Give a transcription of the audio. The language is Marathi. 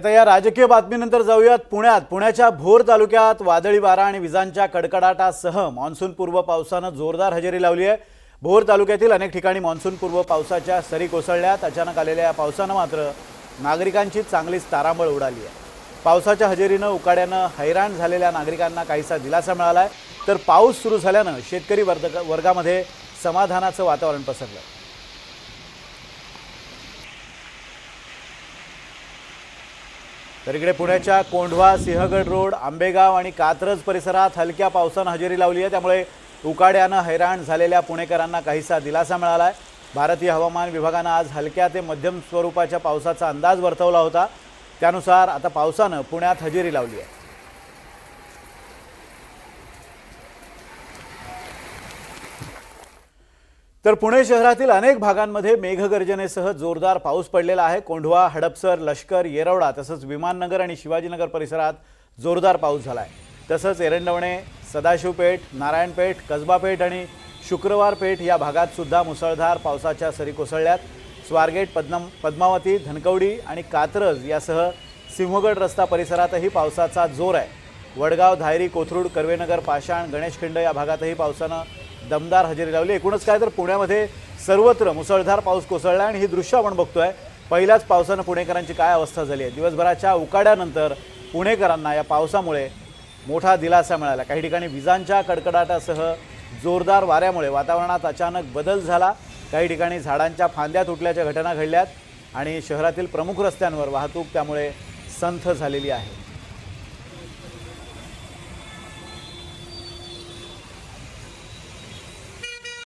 आता या राजकीय बातमीनंतर जाऊयात पुण्याच्या भोर तालुक्यात वादळी वारा आणि विजांच्या कडकडाटासह मान्सून पूर्व पावसाने जोरदार हजेरी लावली आहे। भोर तालुक्यातील अनेक ठिकाणी मान्सून पूर्व पावसाच्या सरी कोसळल्यात। अचानक आलेल्या या पावसाने मात्र नागरिकांची चांगलीच तारांबळ उडाली आहे। पावसाच्या हजेरीने उकाड्याने हैराण झालेल्या नागरिकांना काहीसा दिलासा मिळाला आहे, तर पाऊस सुरू झाल्याने शेतकरी वर्गामध्ये समाधानाचं वातावरण पसरलं। तर इकडे पुण्याच्या कोंढवा, सिंहगड रोड, आंबेगाव आणि कात्रज परिसरात हलक्या पावसाने हजेरी लावली आहे, त्यामुळे उकाड्याने हैराण झालेल्या पुणेकरांना काहीसा दिलासा मिळाला आहे। भारतीय हवामान विभागाने आज हलक्या ते मध्यम स्वरूपाच्या पावसाचा अंदाज वर्तवला होता, त्यानुसार आता पावसाने पुण्यात हजेरी लावली आहे। तर पुणे शहरातील अनेक भागांमध्ये मेघगर्जनेसह जोरदार पाऊस पडलेला आहे। कोंढवा, हडपसर, लष्कर, येरवडा तसंच विमाननगर आणि शिवाजीनगर परिसरात जोरदार पाऊस झाला आहे। तसंच एरंडवणे, सदाशिवपेठ, नारायणपेठ, कसबापेठ आणि शुक्रवारपेठ या भागात सुद्धा मुसळधार पावसाच्या सरी कोसळल्यात। स्वारगेट, पद्मावती, धनकवडी आणि कात्रज यासह सिंहगड रस्ता परिसरातही पावसाचा जोर आहे। वडगाव, धायरी, कोथरूड, कर्वेनगर, पाषाण, गणेशखिंड या भागातही पावसाने दमदार हजेरी लावली। एकूणच काय तर पुण्यामध्ये सर्वत्र मुसळधार पाऊस कोसळला आणि ही दृश्य आपण बघतोय। पहिल्याच पावसाने पुणेकरांची काय अवस्था झाली आहे। दिवसभराच्या उकाड्यानंतर पुणेकरांना या पावसामुळे मोठा दिलासा मिळाला। काही ठिकाणी विजांच्या कडकडाटासह जोरदार वाऱ्यामुळे वातावरणात अचानक बदल झाला। काही ठिकाणी झाडांच्या फांद्या तुटल्याच्या घटना घडल्यात आणि शहरातील प्रमुख रस्त्यांवर वाहतूक त्यामुळे संथ झालेली आहे।